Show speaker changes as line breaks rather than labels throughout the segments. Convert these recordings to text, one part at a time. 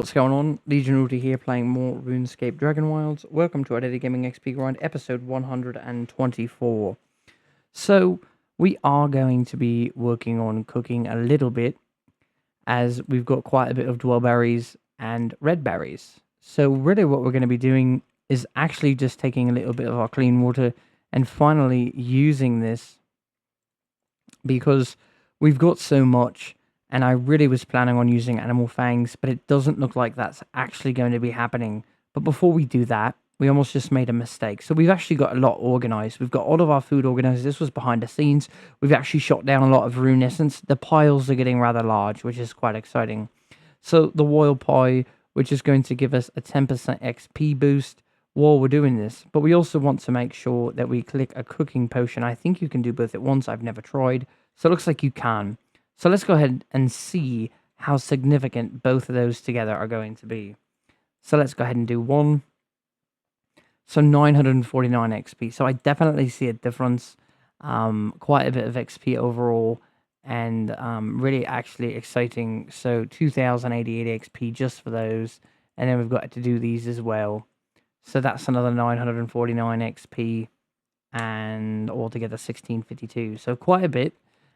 What's going on? Legion Rudy here playing more RuneScape Dragonwilds. Welcome to our Daily Gaming XP Grind, episode 124. So, we are going to be working on cooking a little bit, as we've got quite a bit of dwellberries and red berries. So, really what we're going to be doing is actually just taking a little bit of our clean water and finally using this because we've got so much. And I really was planning on using animal fangs, but it doesn't look like that's actually going to be happening. But before we do that, we almost just made a mistake. So we've actually got a lot organized. We've got all of our food organized. This was behind the scenes. We've actually shot down a lot of rune essence. The piles are getting rather large, which is quite exciting. So the royal pie, which is going to give us a 10% XP boost while we're doing this. But we also want to make sure that we click a cooking potion. I think you can do both at once. I've never tried. So it looks like you can. So let's go ahead and see how significant both of those together are going to be. So let's go ahead and do one. So 949 XP. So I definitely see a difference. Quite a bit of XP overall. And really actually exciting. So 2088 XP just for those. And then we've got to do these as well. So that's another 949 XP. And altogether 1652. So quite a bit.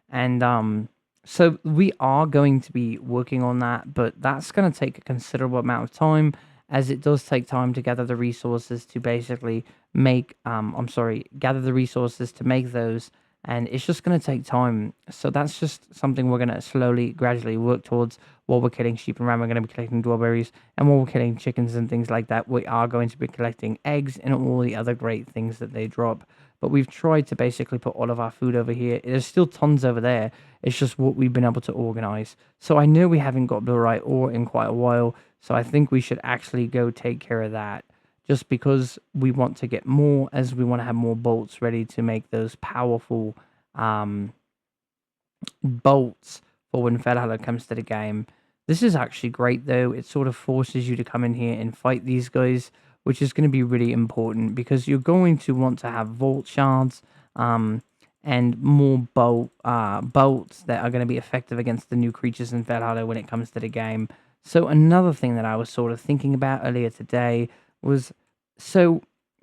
And so we are going to be working on that, but that's going to take a considerable amount of time, as it does take time to gather the resources to basically make, gather the resources to make those, and it's just going to take time. So that's just something we're going to slowly, gradually work towards. While we're killing sheep and ram, we're going to be collecting dwellberries, and while we're killing chickens and things like that, we are going to be collecting eggs and all the other great things that they drop. But we've tried to basically put all of our food over here. There's still tons over there. It's just what we've been able to organize. So I know we haven't got the right ore in quite a while. So I think we should actually go take care of that. Just because we want to get more, as we want to have more bolts ready to make those powerful bolts for when Valhalla comes to the game. This is actually great though. It sort of forces you to come in here and fight these guys, which is going to be really important because you're going to want to have vault shards and more bolts that are going to be effective against the new creatures in Valhalla when it comes to the game. So another thing that I was sort of thinking about earlier today was, so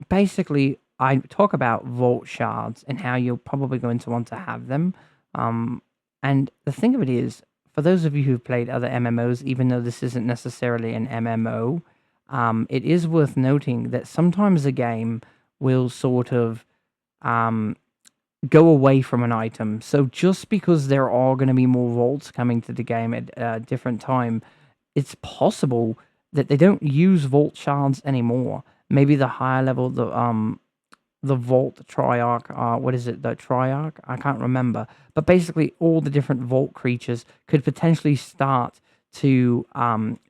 basically I talk about vault shards and how you're probably going to want to have them. And the thing of it is, for those of you who've played other MMOs, even though this isn't necessarily an MMO, it is worth noting that sometimes a game will sort of go away from an item. So just because there are going to be more vaults coming to the game at a different time, it's possible that they don't use vault shards anymore. Maybe the higher level, the vault triarch, what is it, the triarch? I can't remember. But basically all the different vault creatures could potentially start to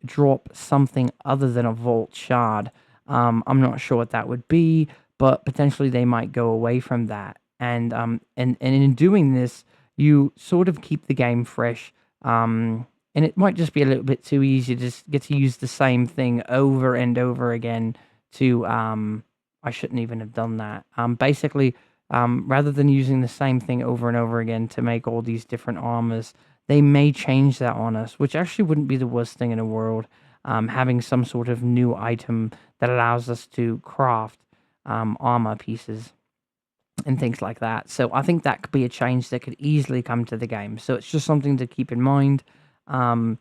drop something other than a vault shard. I'm not sure what that would be, but potentially they might go away from that. And in doing this, you sort of keep the game fresh. And it might just be a little bit too easy to just get to use the same thing over and over again to I shouldn't even have done that. Basically, rather than using the same thing over and over again to make all these different armors, they may change that on us, which actually wouldn't be the worst thing in the world. Having some sort of new item that allows us to craft armor pieces and things like that. So I think that could be a change that could easily come to the game. So it's just something to keep in mind. And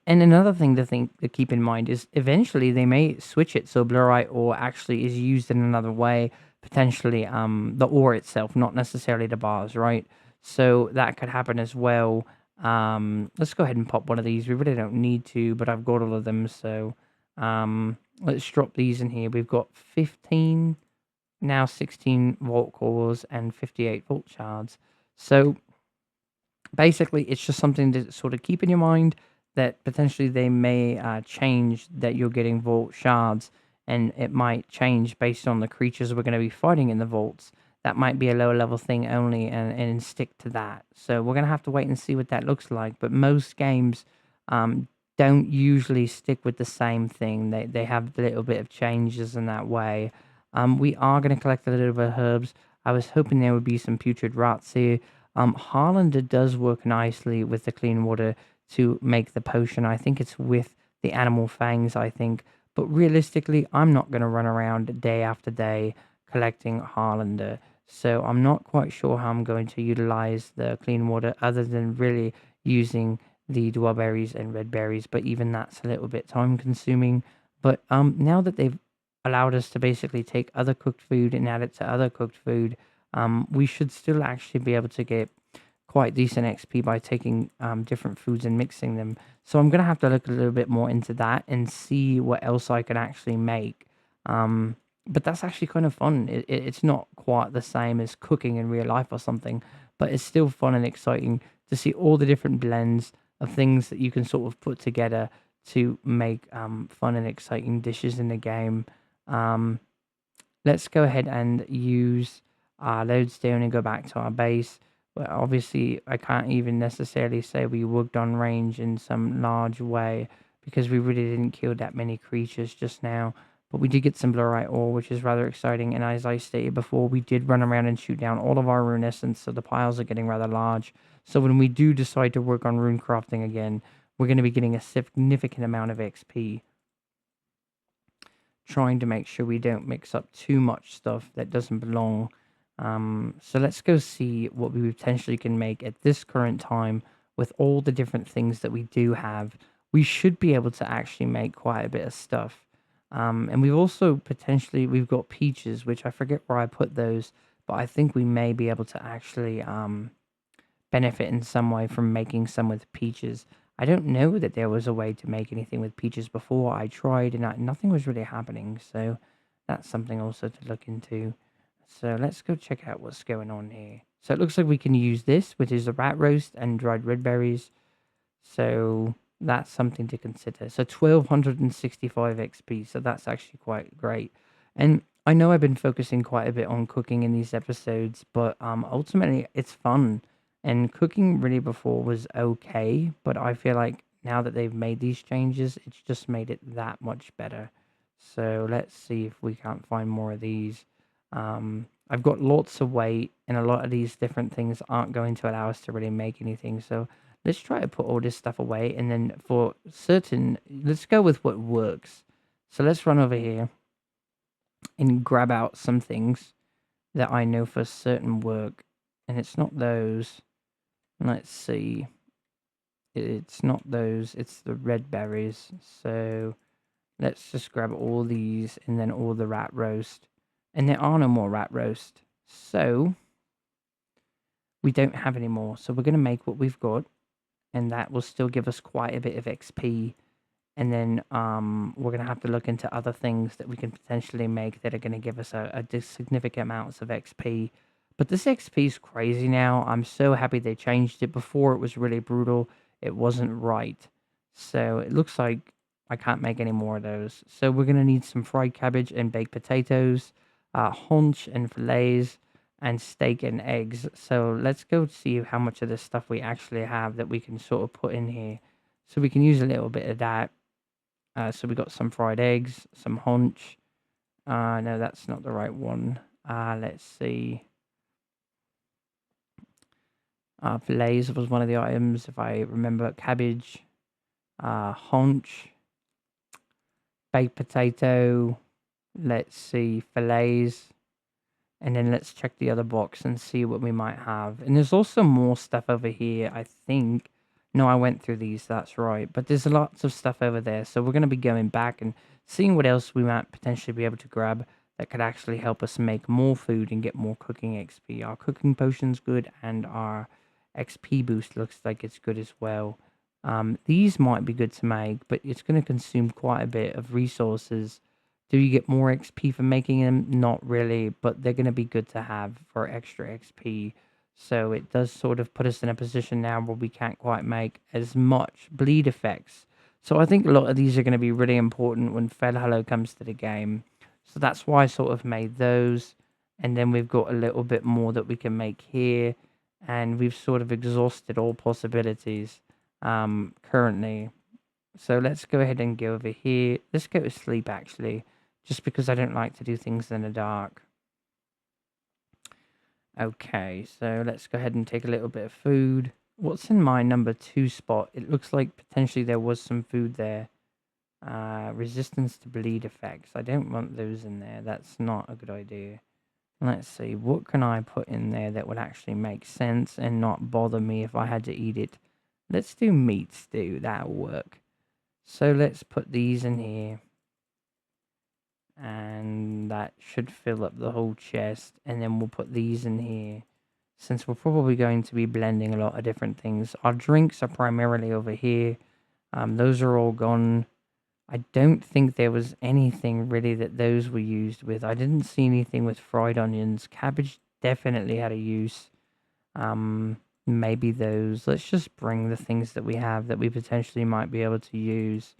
another thing to keep in mind is eventually they may switch it so blurite ore actually is used in another way, potentially the ore itself, not necessarily the bars, right? So that could happen as well. Let's go ahead and pop one of these. We really don't need to, but I've got all of them, so let's drop these in here. We've got 15, now 16 vault cores and 58 vault shards. So basically it's just something to sort of keep in your mind, that potentially they may change that you're getting vault shards, and it might change based on the creatures we're going to be fighting in the vaults. That might be a lower level thing only, and stick to that. So we're going to have to wait and see what that looks like. But most games don't usually stick with the same thing. They have a little bit of changes in that way. We are going to collect a little bit of herbs. I was hoping there would be some putrid rats here. Harlander does work nicely with the clean water to make the potion. I think it's with the animal fangs, I think. But realistically, I'm not going to run around day after day collecting Harlander. So I'm not quite sure how I'm going to utilize the clean water other than really using the dwellberries and red berries. But even that's a little bit time consuming. But now that they've allowed us to basically take other cooked food and add it to other cooked food, we should still actually be able to get quite decent XP by taking different foods and mixing them. So I'm gonna have to look a little bit more into that and see what else I can actually make. Um, but that's actually kind of fun. It's not quite the same as cooking in real life or something, but it's still fun and exciting to see all the different blends of things that you can sort of put together to make fun and exciting dishes in the game. Um, let's go ahead and use our lodestone and go back to our base. Well, obviously, I can't even necessarily say we worked on range in some large way because we really didn't kill that many creatures just now. But we did get some blurite ore, which is rather exciting. And as I stated before, we did run around and shoot down all of our rune essence, so the piles are getting rather large. So when we do decide to work on rune crafting again, we're going to be getting a significant amount of XP, trying to make sure we don't mix up too much stuff that doesn't belong. So let's go see what we potentially can make at this current time with all the different things that we do have. We should be able to actually make quite a bit of stuff. And we've also potentially, we've got peaches, which I forget where I put those, but I think we may be able to actually benefit in some way from making some with peaches. I don't know that there was a way to make anything with peaches before. I tried and nothing was really happening. So that's something also to look into. So let's go check out what's going on here. So it looks like we can use this, which is a rat roast and dried red berries. So that's something to consider. So 1265 XP. So that's actually quite great. And I know I've been focusing quite a bit on cooking in these episodes, but ultimately it's fun. And cooking really before was okay, but I feel like now that they've made these changes, it's just made it that much better. So let's see if we can't find more of these. I've got lots of weight, and a lot of these different things aren't going to allow us to really make anything. So let's try to put all this stuff away, and then for certain, let's go with what works. So let's run over here and grab out some things that I know for certain work, and it's not those. Let's see. It's not those, it's the red berries. So let's just grab all these and then all the rat roast. And there are no more rat roast. So we don't have any more. So we're going to make what we've got. And that will still give us quite a bit of XP. And then we're going to have to look into other things that we can potentially make that are going to give us a significant amounts of XP. But this XP is crazy now. I'm so happy they changed it. Before it was really brutal. It wasn't right. So it looks like I can't make any more of those. So we're going to need some fried cabbage and baked potatoes, haunch and fillets, and steak and eggs. So let's go see how much of this stuff we actually have that we can sort of put in here. So we can use a little bit of that. So we got some fried eggs, some haunch. No, that's not the right one. Let's see. Fillets was one of the items, if I remember. Cabbage, haunch, baked potato. Let's see, fillets. And then let's check the other box and see what we might have. And there's also more stuff over here, I think. No, I went through these, that's right. But there's lots of stuff over there. So we're going to be going back and seeing what else we might potentially be able to grab that could actually help us make more food and get more cooking XP. Our cooking potion's good and our XP boost looks like it's good as well. These might be good to make, but it's going to consume quite a bit of resources. Do you get more XP for making them? Not really, but they're going to be good to have for extra XP. So it does sort of put us in a position now where we can't quite make as much bleed effects. So I think a lot of these are going to be really important when Fed Hello comes to the game. So that's why I sort of made those. And then we've got a little bit more that we can make here. And we've sort of exhausted all possibilities currently. So let's go ahead and go over here. Let's go to sleep, actually. Just because I don't like to do things in the dark. Okay, so let's go ahead and take a little bit of food. What's in my number 2 spot? It looks like potentially there was some food there. Resistance to bleed effects. I don't want those in there. That's not a good idea. Let's see, what can I put in there that would actually make sense and not bother me if I had to eat it? Let's do meat stew. That'll work. So let's put these in here. And that should fill up the whole chest. And then we'll put these in here. Since we're probably going to be blending a lot of different things. Our drinks are primarily over here. Those are all gone. I don't think there was anything really that those were used with. I didn't see anything with fried onions. Cabbage definitely had a use. Maybe those. Let's just bring the things that we have that we potentially might be able to use.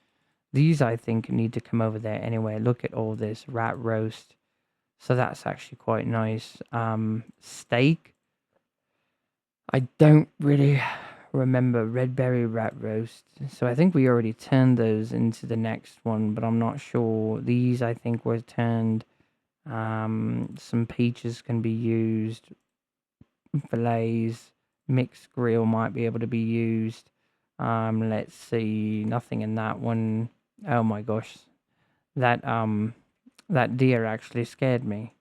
These, I think, need to come over there anyway. Look at all this rat roast. So that's actually quite nice. Steak. I don't really remember red berry rat roast. So I think we already turned those into the next one, but I'm not sure. These, I think, were turned. Some peaches can be used. Fillets. Mixed grill might be able to be used. Let's see. Nothing in that one. Oh my gosh. That deer actually scared me.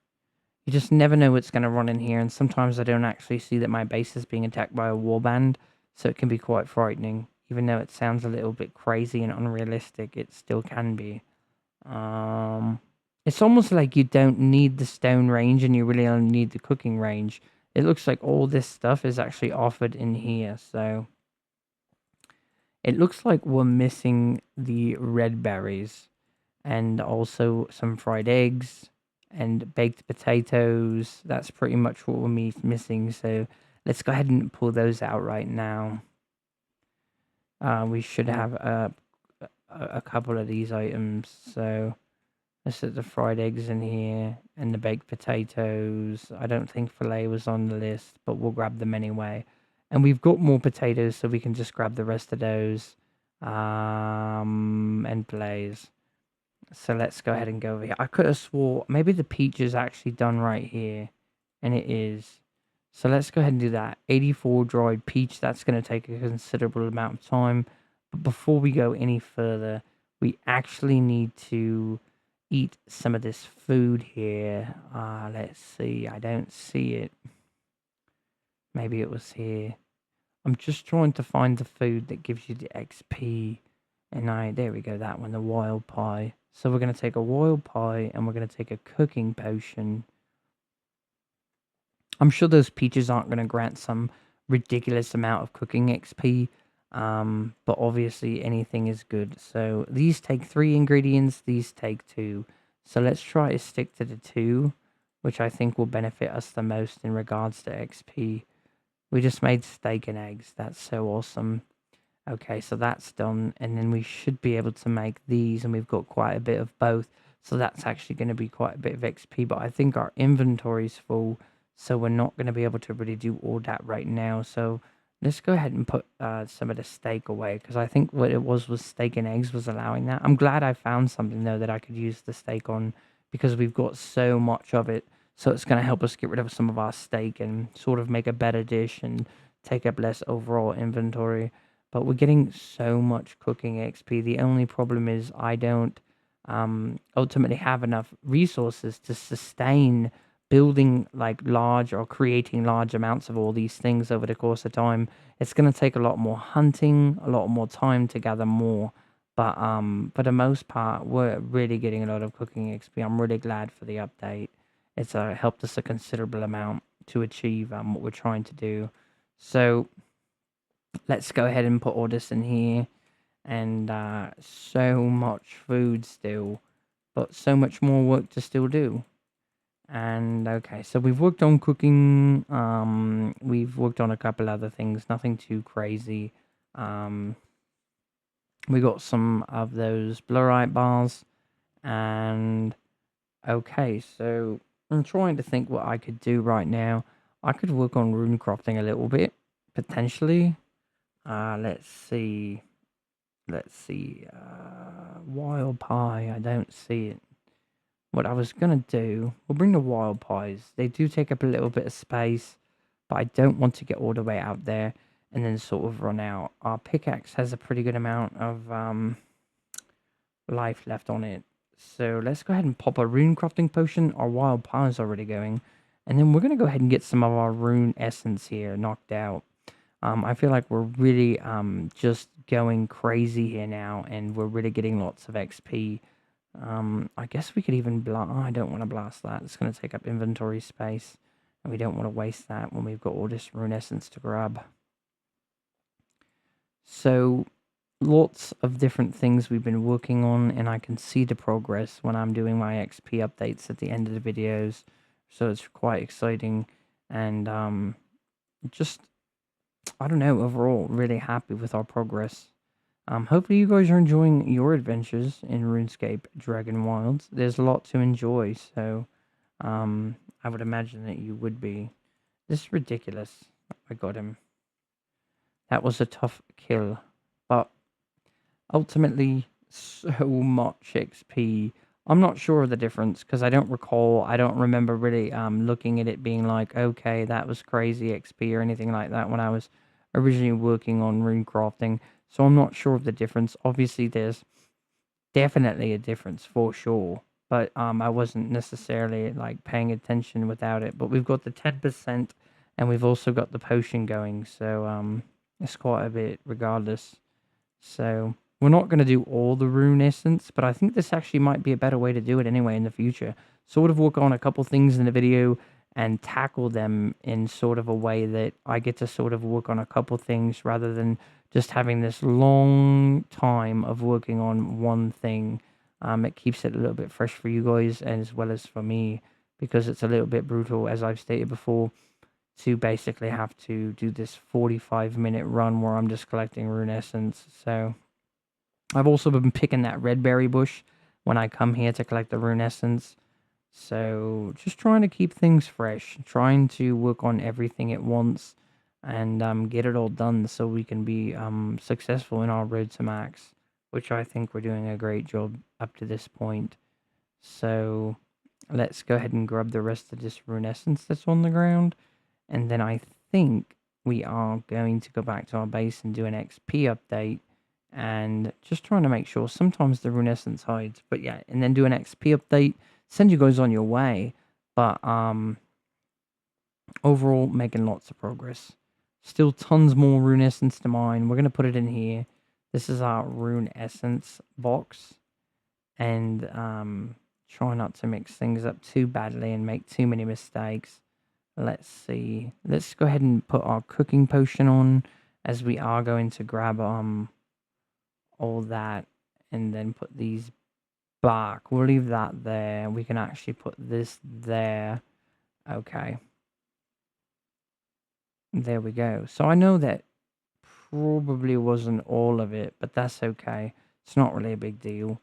You just never know what's going to run in here, and sometimes I don't actually see that my base is being attacked by a warband, so it can be quite frightening. Even though it sounds a little bit crazy and unrealistic, it still can be. It's almost like you don't need the stone range and you really only need the cooking range. It looks like all this stuff is actually offered in here, so it looks like we're missing the red berries and also some fried eggs and baked potatoes. That's pretty much what we're missing. So let's go ahead and pull those out right now. We should have a couple of these items. So let's put the fried eggs in here and the baked potatoes. I don't think filet was on the list, but we'll grab them anyway. And we've got more potatoes, so we can just grab the rest of those and fillets. So let's go ahead and go over here. I could have swore maybe the peach is actually done right here. And it is. So let's go ahead and do that. 84 dried peach. That's going to take a considerable amount of time. But before we go any further, we actually need to eat some of this food here. Let's see. I don't see it. Maybe it was here. I'm just trying to find the food that gives you the XP. And there we go, that one, the wild pie. So we're going to take a wild pie and we're going to take a cooking potion. I'm sure those peaches aren't going to grant some ridiculous amount of cooking XP. But obviously anything is good. So these take 3 ingredients, these take 2. So let's try to stick to the 2, which I think will benefit us the most in regards to XP. We just made steak and eggs. That's so awesome. Okay, so that's done, and then we should be able to make these, and we've got quite a bit of both, so that's actually going to be quite a bit of XP, but I think our inventory's full, so we're not going to be able to really do all that right now, so let's go ahead and put some of the steak away, because I think what it was steak and eggs was allowing that. I'm glad I found something, though, that I could use the steak on, because we've got so much of it, so it's going to help us get rid of some of our steak and sort of make a better dish and take up less overall inventory. But we're getting so much cooking XP. The only problem is I don't ultimately have enough resources to sustain building like large or creating large amounts of all these things over the course of time. It's going to take a lot more hunting, a lot more time to gather more. But for the most part, we're really getting a lot of cooking XP. I'm really glad for the update. It's helped us a considerable amount to achieve what we're trying to do. So let's go ahead and put all this in here. And so much food still, but so much more work to still do. And okay, so we've worked on cooking. We've worked on a couple other things, nothing too crazy. We got some of those blurite bars. And okay, so I'm trying to think what I could do right now. I could work on rune crafting a little bit, potentially. Let's see. Wild pie. I don't see it. What I was gonna do, we'll bring the wild pies. They do take up a little bit of space, but I don't want to get all the way out there and then sort of run out. Our pickaxe has a pretty good amount of life left on it. So let's go ahead and pop a rune crafting potion. Our wild power is already going. And then we're going to go ahead and get some of our rune essence here knocked out. I feel like we're really just going crazy here now, and we're really getting lots of XP. I guess we could even blast. Oh, I don't want to blast that. It's going to take up inventory space, and we don't want to waste that when we've got all this rune essence to grab. So, lots of different things we've been working on, and I can see the progress when I'm doing my XP updates at the end of the videos. So it's quite exciting, and just, I don't know, overall really happy with our progress. Hopefully you guys are enjoying your adventures in RuneScape Dragonwilds. There's a lot to enjoy, so I would imagine that you would be. This is ridiculous. I got him. That was a tough kill, but ultimately so much XP. I'm not sure of the difference because I don't recall. I don't remember really looking at it being like, okay, that was crazy XP or anything like that when I was originally working on rune crafting. So I'm not sure of the difference. Obviously, there's definitely a difference for sure, but I wasn't necessarily like paying attention without it. But we've got the 10%, and we've also got the potion going, so it's quite a bit regardless. So we're not going to do all the rune essence, but I think this actually might be a better way to do it anyway in the future. Sort of work on a couple things in the video and tackle them in sort of a way that I get to sort of work on a couple things rather than just having this long time of working on one thing. It keeps it a little bit fresh for you guys as well as for me, because it's a little bit brutal, as I've stated before, to basically have to do this 45-minute run where I'm just collecting rune essence. So I've also been picking that red berry bush when I come here to collect the rune essence. So just trying to keep things fresh, trying to work on everything at once, and get it all done so we can be successful in our road to max, which I think we're doing a great job up to this point. So let's go ahead and grab the rest of this rune essence that's on the ground. And then I think we are going to go back to our base and do an XP update, and just trying to make sure. Sometimes the rune essence hides, but yeah, and then do an XP update, send you guys on your way. But overall, making lots of progress. Still tons more rune essence to mine. We're going to put it in here. This is our rune essence box, and try not to mix things up too badly and make too many mistakes. Let's see. Let's go ahead and put our cooking potion on, as we are going to grab all that and then put these back. We'll leave that there. We can actually put this there. Okay. There we go. So I know that probably wasn't all of it, but that's okay. It's not really a big deal.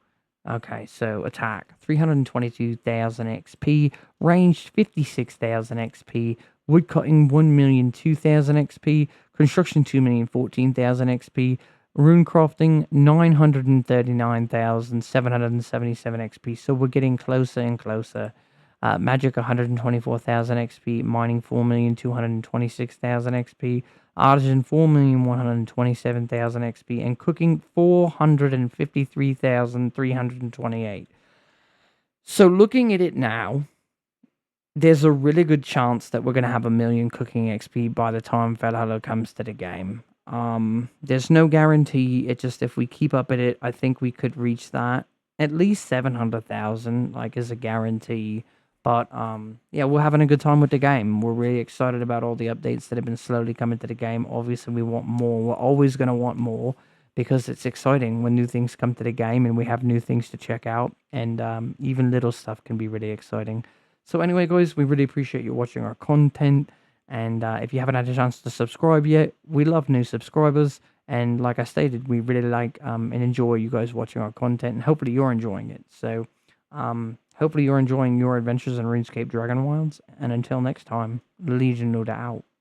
Okay, so attack 322,000 XP, ranged 56,000 XP, woodcutting 1,002,000 XP, construction 2,014,000 XP, rune crafting 939,777 XP. So we're getting closer and closer. Magic 124,000 XP, mining 4,226,000 XP, artisan 4,127,000 XP, and cooking 453,328. So looking at it now, there's a really good chance that we're going to have 1,000,000 cooking XP by the time Valhalla comes to the game. There's no guarantee. It just, if we keep up at it, I think we could reach that. At least 700,000, like, is a guarantee. But yeah, we're having a good time with the game. We're really excited about all the updates that have been slowly coming to the game. Obviously, we want more. We're always going to want more, because it's exciting when new things come to the game and we have new things to check out. And even little stuff can be really exciting. So anyway, guys, we really appreciate you watching our content. And if you haven't had a chance to subscribe yet, we love new subscribers. And like I stated, we really like and enjoy you guys watching our content. And hopefully you're enjoying it. So hopefully you're enjoying your adventures in RuneScape Dragonwilds. And until next time, Legion Loader out.